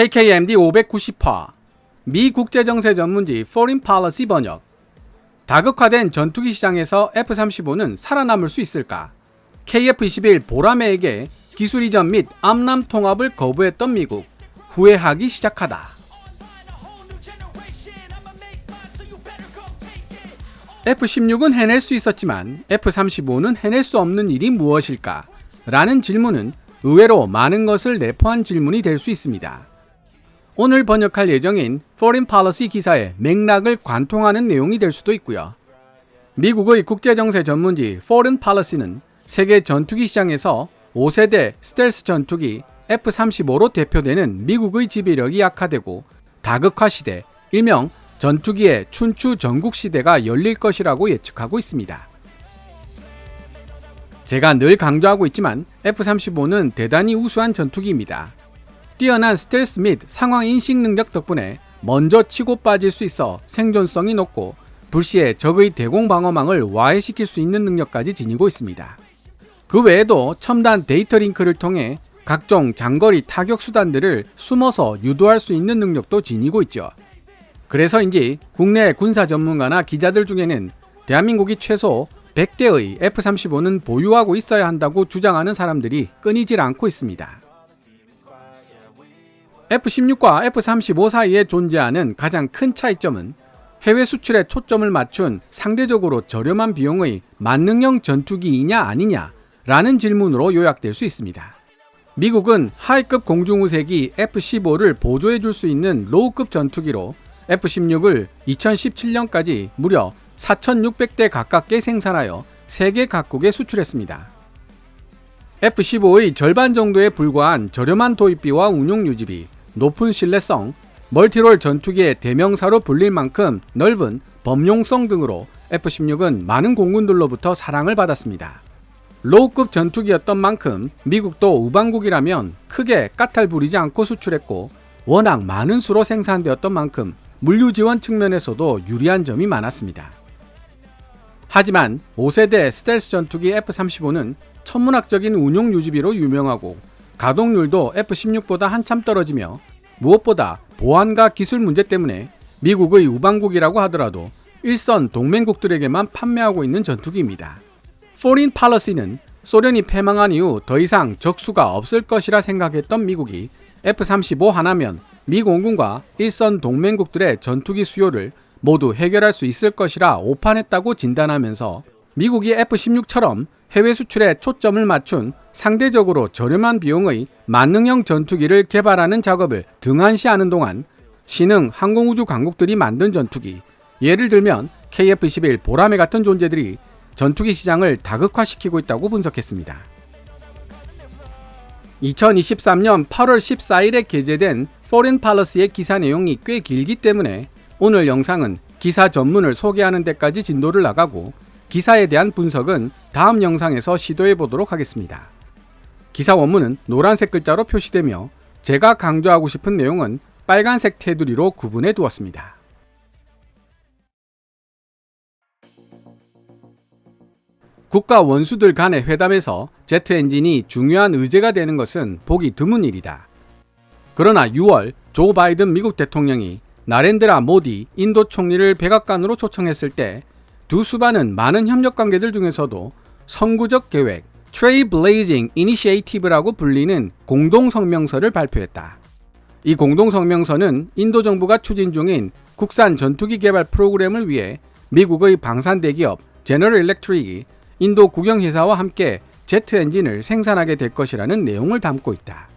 KKMD 590화 미 국제정세 전문지 Foreign Policy 번역. 다극화된 전투기 시장에서 F-35는 살아남을 수 있을까? KF-21 보라매에게 기술 이전 및 암람 통합을 거부했던 미국, 후회하기 시작하다. F-16은 해낼 수 있었지만 F-35는 해낼 수 없는 일이 무엇일까? 라는 질문은 의외로 많은 것을 내포한 질문이 될 수 있습니다. 오늘 번역할 예정인 Foreign Policy 기사의 맥락을 관통하는 내용이 될 수도 있고요. 미국의 국제정세 전문지 Foreign Policy는 세계 전투기 시장에서 5세대 스텔스 전투기 F-35로 대표되는 미국의 지배력이 약화되고 다극화 시대, 일명 전투기의 춘추 전국 시대가 열릴 것이라고 예측하고 있습니다. 제가 늘 강조하고 있지만 F-35는 대단히 우수한 전투기입니다. 뛰어난 스텔스 및 상황 인식 능력 덕분에 먼저 치고 빠질 수 있어 생존성이 높고 불시에 적의 대공 방어망을 와해시킬 수 있는 능력까지 지니고 있습니다. 그 외에도 첨단 데이터 링크를 통해 각종 장거리 타격 수단들을 숨어서 유도할 수 있는 능력도 지니고 있죠. 그래서인지 국내 군사 전문가나 기자들 중에는 대한민국이 최소 100대의 F-35는 보유하고 있어야 한다고 주장하는 사람들이 끊이질 않고 있습니다. F-16과 F-35 사이에 존재하는 가장 큰 차이점은 해외 수출에 초점을 맞춘 상대적으로 저렴한 비용의 만능형 전투기이냐 아니냐 라는 질문으로 요약될 수 있습니다. 미국은 하이급 공중우세기 F-15를 보조해 줄 수 있는 로우급 전투기로 F-16을 2017년까지 무려 4,600대 가깝게 생산하여 세계 각국에 수출했습니다. F-15의 절반 정도에 불과한 저렴한 도입비와 운용 유지비, 높은 신뢰성, 멀티롤 전투기의 대명사로 불릴 만큼 넓은 범용성 등으로 F-16은 많은 공군들로부터 사랑을 받았습니다. 로우급 전투기였던 만큼 미국도 우방국이라면 크게 까탈 부리지 않고 수출했고 워낙 많은 수로 생산되었던 만큼 물류 지원 측면에서도 유리한 점이 많았습니다. 하지만 5세대 스텔스 전투기 F-35는 천문학적인 운용 유지비로 유명하고 가동률도 F-16보다 한참 떨어지며 무엇보다 보안과 기술 문제 때문에 미국의 우방국이라고 하더라도 일선 동맹국들에게만 판매하고 있는 전투기입니다. Foreign Policy는 소련이 패망한 이후 더 이상 적수가 없을 것이라 생각했던 미국이 F-35 하나면 미 공군과 일선 동맹국들의 전투기 수요를 모두 해결할 수 있을 것이라 오판했다고 진단하면서 미국이 F-16처럼 해외 수출에 초점을 맞춘 상대적으로 저렴한 비용의 만능형 전투기를 개발하는 작업을 등한시하는 동안 신흥 항공우주 강국들이 만든 전투기, 예를 들면 KF-21 보라매 같은 존재들이 전투기 시장을 다극화시키고 있다고 분석했습니다. 2023년 8월 14일에 게재된 Foreign Policy의 기사 내용이 꽤 길기 때문에 오늘 영상은 기사 전문을 소개하는 데까지 진도를 나가고 기사에 대한 분석은 다음 영상에서 시도해 보도록 하겠습니다. 기사 원문은 노란색 글자로 표시되며 제가 강조하고 싶은 내용은 빨간색 테두리로 구분해 두었습니다. 국가 원수들 간의 회담에서 제트 엔진이 중요한 의제가 되는 것은 보기 드문 일이다. 그러나 6월 조 바이든 미국 대통령이 나렌드라 모디 인도 총리를 백악관으로 초청했을 때 두 수반은 많은 협력 관계들 중에서도 선구적 계획, Trailblazing Initiative라고 불리는 공동성명서를 발표했다. 이 공동성명서는 인도 정부가 추진 중인 국산 전투기 개발 프로그램을 위해 미국의 방산 대기업 제너럴 일렉트릭이 인도 국영회사와 함께 제트 엔진을 생산하게 될 것이라는 내용을 담고 있다.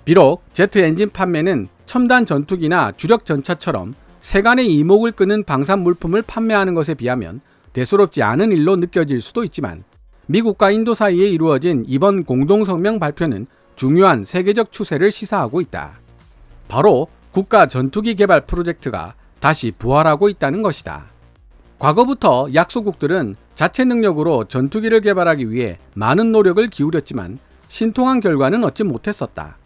비록 제트 엔진 판매는 첨단 전투기나 주력 전차처럼 세간의 이목을 끄는 방산 물품을 판매하는 것에 비하면 대수롭지 않은 일로 느껴질 수도 있지만 미국과 인도 사이에 이루어진 이번 공동성명 발표는 중요한 세계적 추세를 시사하고 있다. 바로 국가 전투기 개발 프로젝트가 다시 부활하고 있다는 것이다. 과거부터 약소국들은 자체 능력으로 전투기를 개발하기 위해 많은 노력을 기울였지만 신통한 결과는 얻지 못했었다.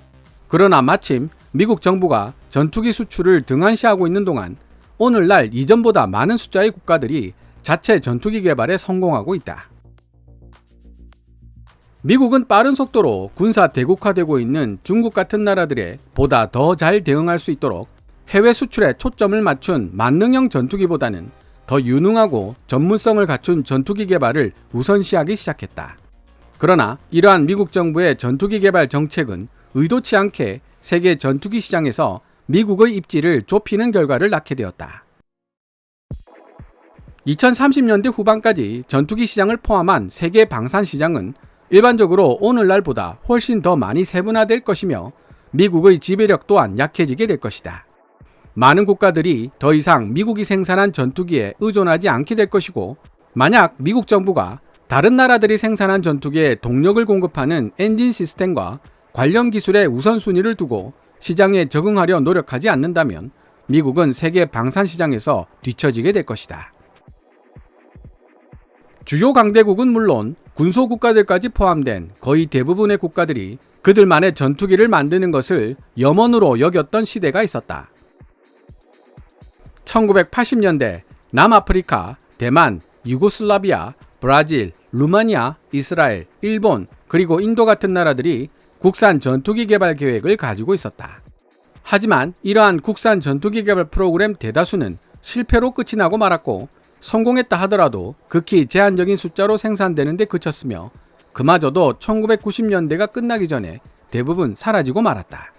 그러나 마침 미국 정부가 전투기 수출을 등한시하고 있는 동안 오늘날 이전보다 많은 숫자의 국가들이 자체 전투기 개발에 성공하고 있다. 미국은 빠른 속도로 군사 대국화되고 있는 중국 같은 나라들에 보다 더 잘 대응할 수 있도록 해외 수출에 초점을 맞춘 만능형 전투기보다는 더 유능하고 전문성을 갖춘 전투기 개발을 우선시하기 시작했다. 그러나 이러한 미국 정부의 전투기 개발 정책은 의도치 않게 세계 전투기 시장에서 미국의 입지를 좁히는 결과를 낳게 되었다. 2030년대 후반까지 전투기 시장을 포함한 세계 방산 시장은 일반적으로 오늘날보다 훨씬 더 많이 세분화될 것이며 미국의 지배력 또한 약해지게 될 것이다. 많은 국가들이 더 이상 미국이 생산한 전투기에 의존하지 않게 될 것이고, 만약 미국 정부가 다른 나라들이 생산한 전투기에 동력을 공급하는 엔진 시스템과 관련 기술에 우선순위를 두고 시장에 적응하려 노력하지 않는다면 미국은 세계 방산 시장에서 뒤처지게 될 것이다. 주요 강대국은 물론 군소 국가들까지 포함된 거의 대부분의 국가들이 그들만의 전투기를 만드는 것을 염원으로 여겼던 시대가 있었다. 1980년대 남아프리카, 대만, 유고슬라비아, 브라질, 루마니아, 이스라엘, 일본, 그리고 인도 같은 나라들이 국산 전투기 개발 계획을 가지고 있었다. 하지만 이러한 국산 전투기 개발 프로그램 대다수는 실패로 끝이 나고 말았고, 성공했다 하더라도 극히 제한적인 숫자로 생산되는 데 그쳤으며 그마저도 1990년대가 끝나기 전에 대부분 사라지고 말았다.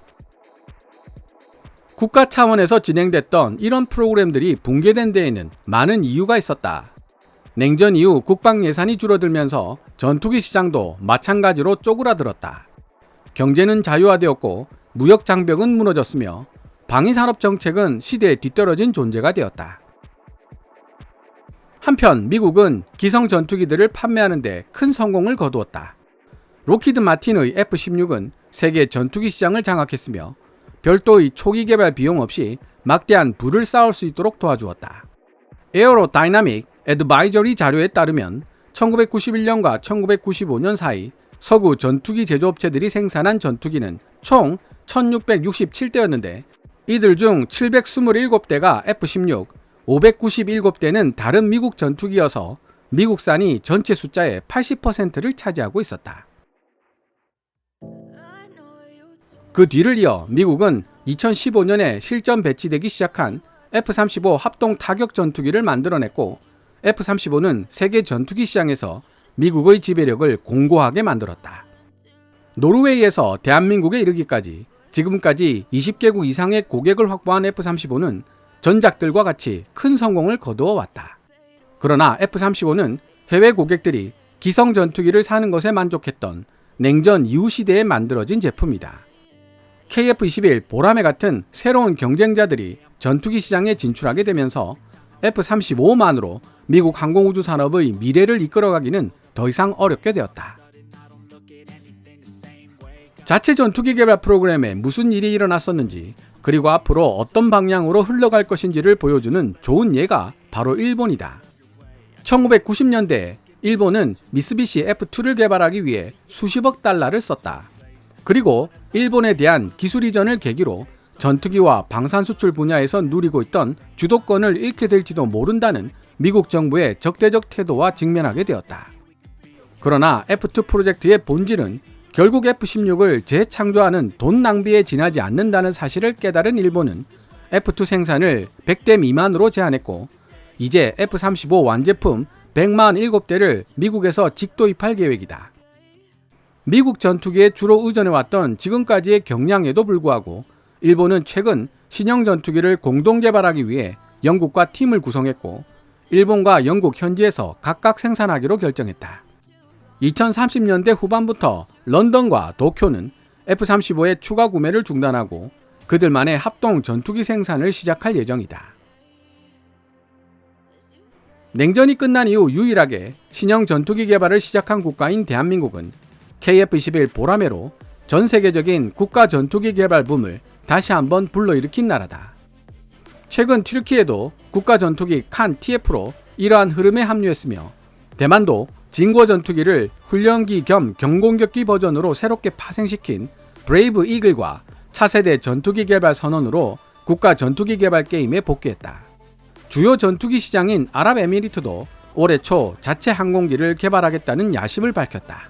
국가 차원에서 진행됐던 이런 프로그램들이 붕괴된 데에는 많은 이유가 있었다. 냉전 이후 국방 예산이 줄어들면서 전투기 시장도 마찬가지로 쪼그라들었다. 경제는 자유화되었고 무역 장벽은 무너졌으며 방위산업 정책은 시대에 뒤떨어진 존재가 되었다. 한편 미국은 기성 전투기들을 판매하는 데 큰 성공을 거두었다. 록히드 마틴의 F-16은 세계 전투기 시장을 장악했으며 별도의 초기 개발 비용 없이 막대한 부를 쌓을 수 있도록 도와주었다. 에어로 다이나믹 애드바이저리 자료에 따르면 1991년과 1995년 사이 서구 전투기 제조업체들이 생산한 전투기는 총 1667대였는데 이들 중 727대가 F-16, 597대는 다른 미국 전투기여서 미국산이 전체 숫자의 80%를 차지하고 있었다. 그 뒤를 이어 미국은 2015년에 실전 배치되기 시작한 F-35 합동 타격 전투기를 만들어냈고, F-35는 세계 전투기 시장에서 미국의 지배력을 공고하게 만들었다. 노르웨이에서 대한민국에 이르기까지 지금까지 20개국 이상의 고객을 확보한 F-35는 전작들과 같이 큰 성공을 거두어 왔다. 그러나 F-35는 해외 고객들이 기성 전투기를 사는 것에 만족했던 냉전 이후 시대에 만들어진 제품이다. KF-21 보라매 같은 새로운 경쟁자들이 전투기 시장에 진출하게 되면서 F-35만으로 미국 항공우주 산업의 미래를 이끌어가기는 더 이상 어렵게 되었다. 자체 전투기 개발 프로그램에 무슨 일이 일어났었는지, 그리고 앞으로 어떤 방향으로 흘러갈 것인지를 보여주는 좋은 예가 바로 일본이다. 1990년대에 일본은 미쓰비시 F2를 개발하기 위해 수십억 달러를 썼다. 그리고 일본에 대한 기술 이전을 계기로 전투기와 방산 수출 분야에서 누리고 있던 주도권을 잃게 될지도 모른다는 미국 정부의 적대적 태도와 직면하게 되었다. 그러나 F2 프로젝트의 본질은 결국 F-16을 재창조하는 돈 낭비에 지나지 않는다는 사실을 깨달은 일본은 F2 생산을 100대 미만으로 제한했고, 이제 F-35 완제품 147대를 미국에서 직도입할 계획이다. 미국 전투기에 주로 의존해왔던 지금까지의 경량에도 불구하고 일본은 최근 신형 전투기를 공동 개발하기 위해 영국과 팀을 구성했고, 일본과 영국 현지에서 각각 생산하기로 결정했다. 2030년대 후반부터 런던과 도쿄는 F-35의 추가 구매를 중단하고 그들만의 합동 전투기 생산을 시작할 예정이다. 냉전이 끝난 이후 유일하게 신형 전투기 개발을 시작한 국가인 대한민국은 KF-21 보라매로 전 세계적인 국가 전투기 개발 붐을 다시 한번 불러일으킨 나라다. 최근 튀르키예도 국가 전투기 칸 TF로 이러한 흐름에 합류했으며, 대만도 진고 전투기를 훈련기 겸 경공격기 버전으로 새롭게 파생시킨 브레이브 이글과 차세대 전투기 개발 선언으로 국가 전투기 개발 게임에 복귀했다. 주요 전투기 시장인 아랍에미리트도 올해 초 자체 항공기를 개발하겠다는 야심을 밝혔다.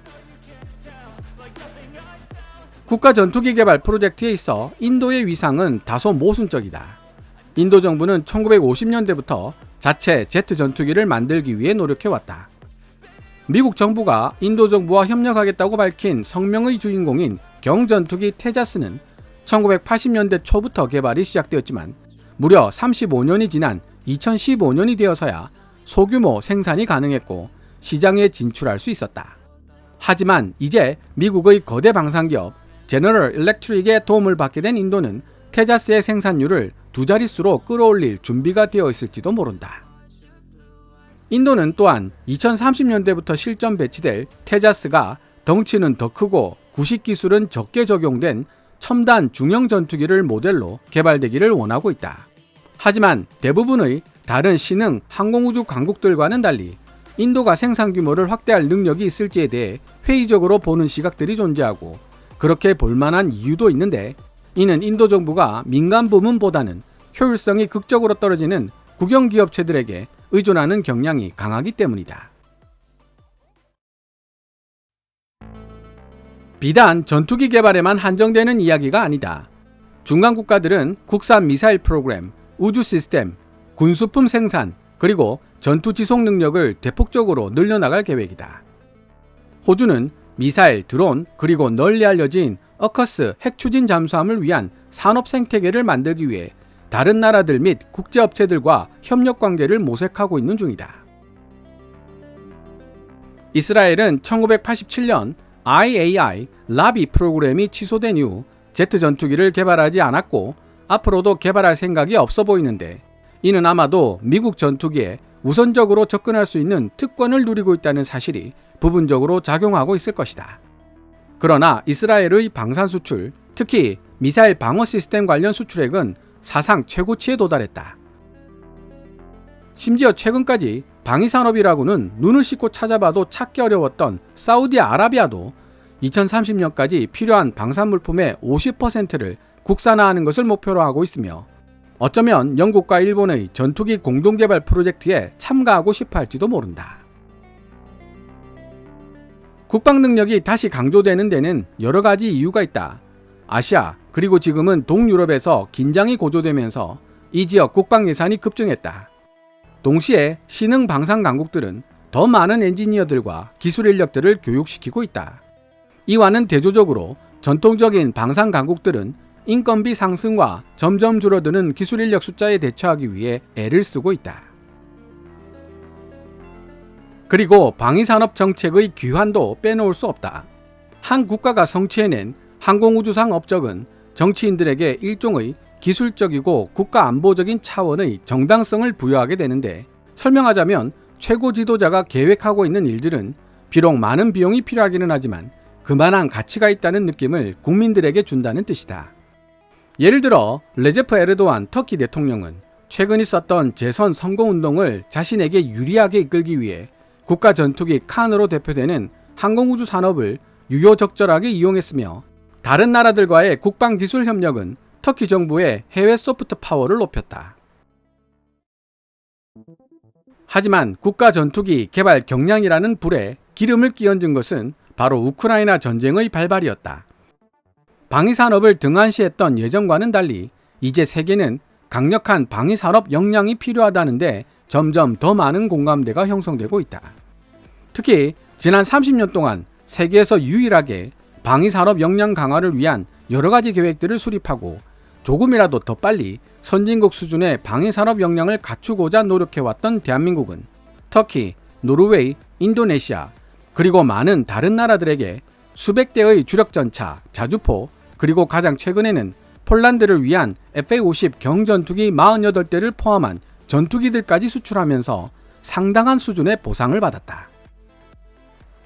국가 전투기 개발 프로젝트에 있어 인도의 위상은 다소 모순적이다. 인도 정부는 1950년대부터 자체 제트 전투기를 만들기 위해 노력해왔다. 미국 정부가 인도 정부와 협력하겠다고 밝힌 성명의 주인공인 경전투기 테자스는 1980년대 초부터 개발이 시작되었지만 무려 35년이 지난 2015년이 되어서야 소규모 생산이 가능했고 시장에 진출할 수 있었다. 하지만 이제 미국의 거대 방산기업 제너럴 일렉트릭의 도움을 받게 된 인도는 테자스의 생산율을 두 자릿수로 끌어올릴 준비가 되어 있을지도 모른다. 인도는 또한 2030년대부터 실전 배치될 테자스가 덩치는 더 크고 구식 기술은 적게 적용된 첨단 중형 전투기를 모델로 개발되기를 원하고 있다. 하지만 대부분의 다른 신흥 항공우주 강국들과는 달리 인도가 생산 규모를 확대할 능력이 있을지에 대해 회의적으로 보는 시각들이 존재하고 그렇게 볼만한 이유도 있는데 이는 인도 정부가 민간 부문보다는 효율성이 극적으로 떨어지는 국영기업체들에게 의존하는 경향이 강하기 때문이다. 비단 전투기 개발에만 한정되는 이야기가 아니다. 중간 국가들은 국산 미사일 프로그램, 우주 시스템, 군수품 생산, 그리고 전투 지속 능력을 대폭적으로 늘려나갈 계획이다. 호주는 미사일, 드론, 그리고 널리 알려진 어커스 핵 추진 잠수함을 위한 산업 생태계를 만들기 위해 다른 나라들 및 국제업체들과 협력 관계를 모색하고 있는 중이다. 이스라엘은 1987년 IAI 라비 프로그램이 취소된 이후 제트 전투기를 개발하지 않았고 앞으로도 개발할 생각이 없어 보이는데 이는 아마도 미국 전투기에 우선적으로 접근할 수 있는 특권을 누리고 있다는 사실이 부분적으로 작용하고 있을 것이다. 그러나 이스라엘의 방산 수출, 특히 미사일 방어 시스템 관련 수출액은 사상 최고치에 도달했다. 심지어 최근까지 방위산업이라고는 눈을 씻고 찾아봐도 찾기 어려웠던 사우디아라비아도 2030년까지 필요한 방산 물품의 50%를 국산화하는 것을 목표로 하고 있으며 어쩌면 영국과 일본의 전투기 공동개발 프로젝트에 참가하고 싶어 할지도 모른다. 국방 능력이 다시 강조되는 데는 여러 가지 이유가 있다. 아시아 그리고 지금은 동유럽에서 긴장이 고조되면서 이 지역 국방 예산이 급증했다. 동시에 신흥 방산 강국들은 더 많은 엔지니어들과 기술 인력들을 교육시키고 있다. 이와는 대조적으로 전통적인 방산 강국들은 인건비 상승과 점점 줄어드는 기술 인력 숫자에 대처하기 위해 애를 쓰고 있다. 그리고 방위산업 정책의 귀환도 빼놓을 수 없다. 한 국가가 성취해낸 항공우주상 업적은 정치인들에게 일종의 기술적이고 국가안보적인 차원의 정당성을 부여하게 되는데 설명하자면 최고 지도자가 계획하고 있는 일들은 비록 많은 비용이 필요하기는 하지만 그만한 가치가 있다는 느낌을 국민들에게 준다는 뜻이다. 예를 들어 레제프 에르도안 터키 대통령은 최근 있었던 재선 선거운동을 자신에게 유리하게 이끌기 위해 국가 전투기 칸으로 대표되는 항공우주 산업을 유효적절하게 이용했으며 다른 나라들과의 국방기술 협력은 터키 정부의 해외 소프트 파워를 높였다. 하지만 국가 전투기 개발 경량이라는 불에 기름을 끼얹은 것은 바로 우크라이나 전쟁의 발발이었다. 방위산업을 등한시했던 예전과는 달리 이제 세계는 강력한 방위산업 역량이 필요하다는데 점점 더 많은 공감대가 형성되고 있다. 특히 지난 30년 동안 세계에서 유일하게 방위산업 역량 강화를 위한 여러 가지 계획들을 수립하고 조금이라도 더 빨리 선진국 수준의 방위산업 역량을 갖추고자 노력해왔던 대한민국은 터키, 노르웨이, 인도네시아 그리고 많은 다른 나라들에게 수백 대의 주력전차, 자주포 그리고 가장 최근에는 폴란드를 위한 FA-50 경전투기 48대를 포함한 전투기들까지 수출하면서 상당한 수준의 보상을 받았다.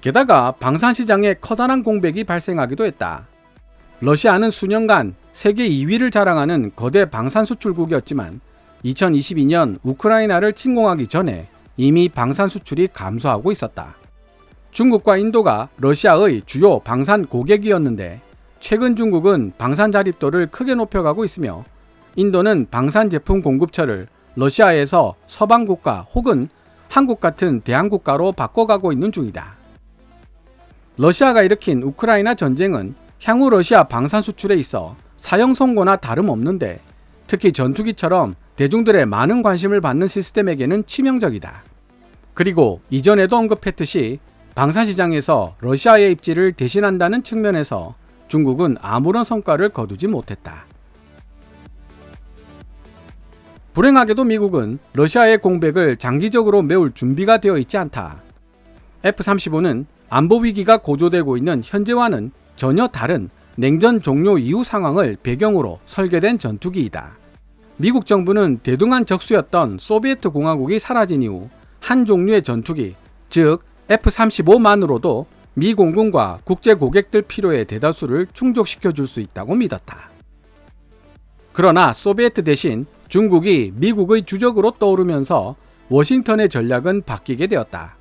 게다가 방산시장에 커다란 공백이 발생하기도 했다. 러시아는 수년간 세계 2위를 자랑하는 거대 방산 수출국이었지만 2022년 우크라이나를 침공하기 전에 이미 방산 수출이 감소하고 있었다. 중국과 인도가 러시아의 주요 방산 고객이었는데 최근 중국은 방산 자립도를 크게 높여가고 있으며 인도는 방산 제품 공급처를 러시아에서 서방 국가 혹은 한국 같은 대항국가로 바꿔가고 있는 중이다. 러시아가 일으킨 우크라이나 전쟁은 향후 러시아 방산 수출에 있어 사형 선고나 다름없는데 특히 전투기처럼 대중들의 많은 관심을 받는 시스템에게는 치명적이다. 그리고 이전에도 언급했듯이 방산시장에서 러시아의 입지를 대신한다는 측면에서 중국은 아무런 성과를 거두지 못했다. 불행하게도 미국은 러시아의 공백을 장기적으로 메울 준비가 되어 있지 않다. F-35는 안보 위기가 고조되고 있는 현재와는 전혀 다른 냉전 종료 이후 상황을 배경으로 설계된 전투기이다. 미국 정부는 대등한 적수였던 소비에트 공화국이 사라진 이후 한 종류의 전투기, 즉 F-35만으로도 미 공군과 국제 고객들 필요의 대다수를 충족시켜 줄 수 있다고 믿었다. 그러나 소비에트 대신 중국이 미국의 주적으로 떠오르면서 워싱턴의 전략은 바뀌게 되었다.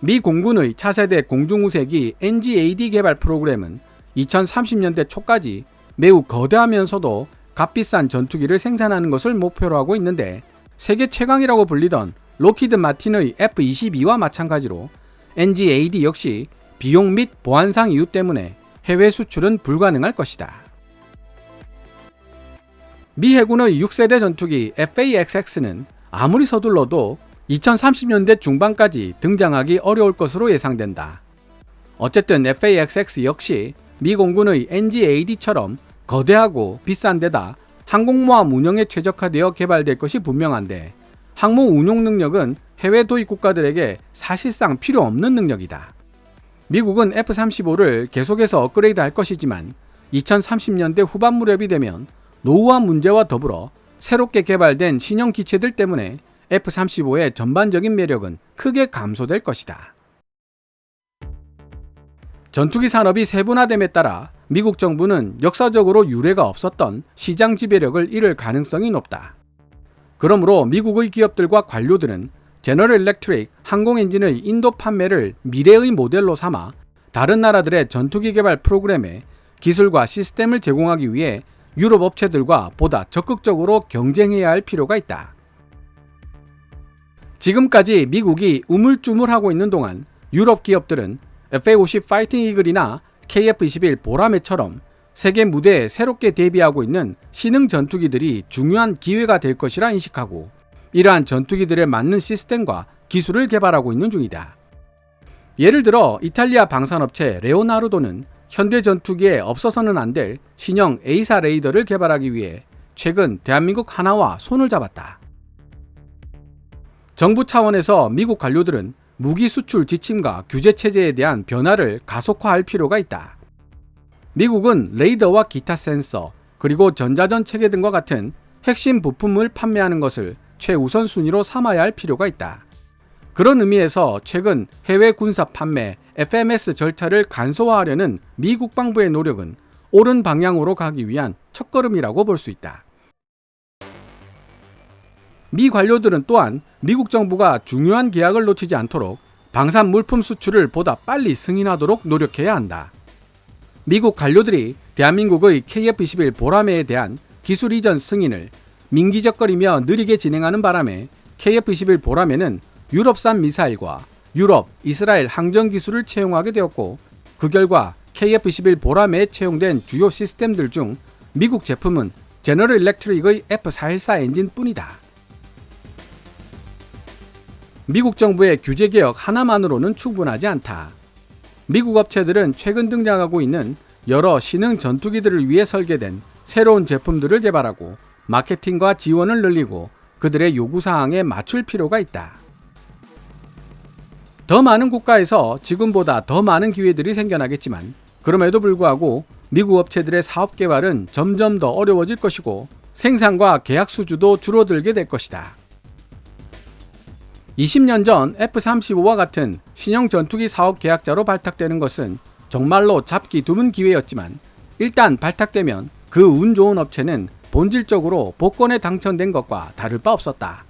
미 공군의 차세대 공중우세기 NGAD 개발 프로그램은 2030년대 초까지 매우 거대하면서도 값비싼 전투기를 생산하는 것을 목표로 하고 있는데 세계 최강이라고 불리던 록히드 마틴의 F-22와 마찬가지로 NGAD 역시 비용 및 보안상 이유 때문에 해외 수출은 불가능할 것이다. 미 해군의 6세대 전투기 F/A-XX-는 아무리 서둘러도 2030년대 중반까지 등장하기 어려울 것으로 예상된다. 어쨌든 F/A-XX 역시 미 공군의 NGAD처럼 거대하고 비싼 데다 항공모함 운영에 최적화되어 개발될 것이 분명한데 항모 운용 능력은 해외 도입 국가들에게 사실상 필요 없는 능력이다. 미국은 F-35를 계속해서 업그레이드 할 것이지만 2030년대 후반 무렵이 되면 노후화 문제와 더불어 새롭게 개발된 신형 기체들 때문에 F-35의 전반적인 매력은 크게 감소될 것이다. 전투기 산업이 세분화됨에 따라 미국 정부는 역사적으로 유례가 없었던 시장 지배력을 잃을 가능성이 높다. 그러므로 미국의 기업들과 관료들은 제너럴 일렉트릭 항공엔진의 인도 판매를 미래의 모델로 삼아 다른 나라들의 전투기 개발 프로그램에 기술과 시스템을 제공하기 위해 유럽 업체들과 보다 적극적으로 경쟁해야 할 필요가 있다. 지금까지 미국이 우물쭈물하고 있는 동안 유럽 기업들은 FA-50 파이팅 이글이나 KF-21 보라매처럼 세계 무대에 새롭게 데뷔하고 있는 신흥 전투기들이 중요한 기회가 될 것이라 인식하고 이러한 전투기들에 맞는 시스템과 기술을 개발하고 있는 중이다. 예를 들어 이탈리아 방산업체 레오나르도는 현대 전투기에 없어서는 안 될 신형 A사 레이더를 개발하기 위해 최근 대한민국 하나와 손을 잡았다. 정부 차원에서 미국 관료들은 무기 수출 지침과 규제 체제에 대한 변화를 가속화할 필요가 있다. 미국은 레이더와 기타 센서, 그리고 전자전 체계 등과 같은 핵심 부품을 판매하는 것을 최우선 순위로 삼아야 할 필요가 있다. 그런 의미에서 최근 해외 군사 판매 FMS 절차를 간소화하려는 미 국방부의 노력은 옳은 방향으로 가기 위한 첫걸음이라고 볼 수 있다. 미 관료들은 또한 미국 정부가 중요한 계약을 놓치지 않도록 방산 물품 수출을 보다 빨리 승인하도록 노력해야 한다. 미국 관료들이 대한민국의 KF-21 보라매에 대한 기술 이전 승인을 민기적거리며 느리게 진행하는 바람에 KF-21 보라매는 유럽산 미사일과 유럽, 이스라엘 항전 기술을 채용하게 되었고 그 결과 KF-21 보라매에 채용된 주요 시스템들 중 미국 제품은 제너럴 일렉트릭의 F-414 엔진뿐이다. 미국 정부의 규제 개혁 하나만으로는 충분하지 않다. 미국 업체들은 최근 등장하고 있는 여러 신흥 전투기들을 위해 설계된 새로운 제품들을 개발하고 마케팅과 지원을 늘리고 그들의 요구사항에 맞출 필요가 있다. 더 많은 국가에서 지금보다 더 많은 기회들이 생겨나겠지만 그럼에도 불구하고 미국 업체들의 사업 개발은 점점 더 어려워질 것이고 생산과 계약 수주도 줄어들게 될 것이다. 20년 전 F-35와 같은 신형 전투기 사업 계약자로 발탁되는 것은 정말로 잡기 드문 기회였지만 일단 발탁되면 그 운 좋은 업체는 본질적으로 복권에 당첨된 것과 다를 바 없었다.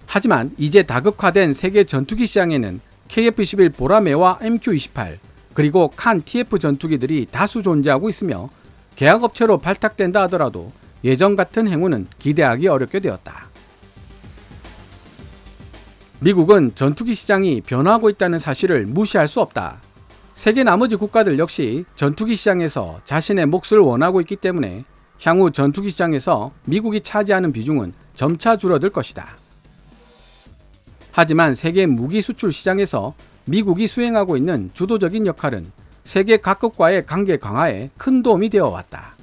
하지만 이제 다극화된 세계 전투기 시장에는 KF-21 보라매와 MQ-28 그리고 칸 TF 전투기들이 다수 존재하고 있으며 계약업체로 발탁된다 하더라도 예전 같은 행운은 기대하기 어렵게 되었다. 미국은 전투기 시장이 변화하고 있다는 사실을 무시할 수 없다. 세계 나머지 국가들 역시 전투기 시장에서 자신의 몫을 원하고 있기 때문에 향후 전투기 시장에서 미국이 차지하는 비중은 점차 줄어들 것이다. 하지만 세계 무기 수출 시장에서 미국이 수행하고 있는 주도적인 역할은 세계 각국과의 관계 강화에 큰 도움이 되어 왔다.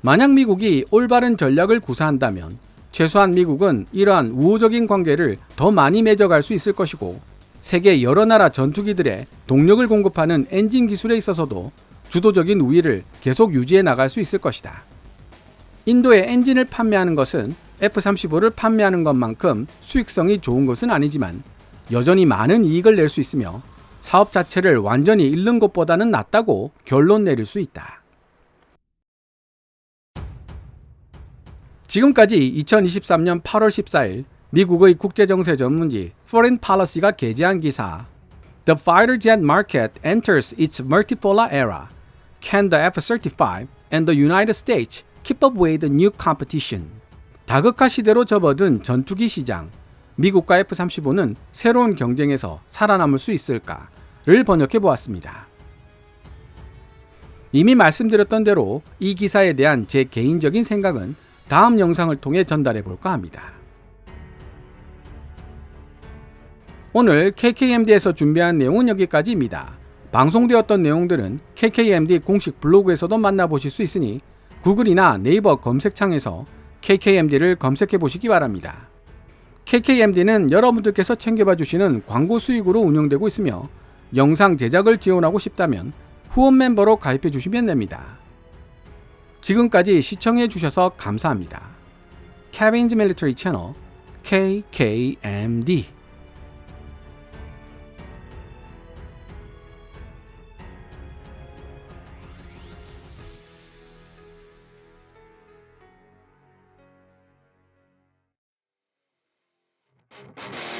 만약 미국이 올바른 전략을 구사한다면 최소한 미국은 이러한 우호적인 관계를 더 많이 맺어갈 수 있을 것이고, 세계 여러 나라 전투기들의 동력을 공급하는 엔진 기술에 있어서도 주도적인 우위를 계속 유지해 나갈 수 있을 것이다. 인도에 엔진을 판매하는 것은 F-35를 판매하는 것만큼 수익성이 좋은 것은 아니지만 여전히 많은 이익을 낼 수 있으며 사업 자체를 완전히 잃는 것보다는 낫다고 결론 내릴 수 있다. 지금까지 2023년 8월 14일 미국의 국제정세 전문지 Foreign Policy가 게재한 기사 The fighter jet market enters its multipolar era. Can the F-35 and the United States keep up with the new competition? 다극화 시대로 접어든 전투기 시장, 미국과 F-35는 새로운 경쟁에서 살아남을 수 있을까를 번역해 보았습니다. 이미 말씀드렸던 대로 이 기사에 대한 제 개인적인 생각은 다음 영상을 통해 전달해 볼까 합니다. 오늘 KKMD에서 준비한 내용은 여기까지입니다. 방송되었던 내용들은 KKMD 공식 블로그에서도 만나보실 수 있으니 구글이나 네이버 검색창에서 KKMD를 검색해 보시기 바랍니다. KKMD는 여러분들께서 챙겨봐 주시는 광고 수익으로 운영되고 있으며 영상 제작을 지원하고 싶다면 후원 멤버로 가입해 주시면 됩니다. 지금까지 시청해 주셔서 감사합니다. Kevin's Military Channel KKMD you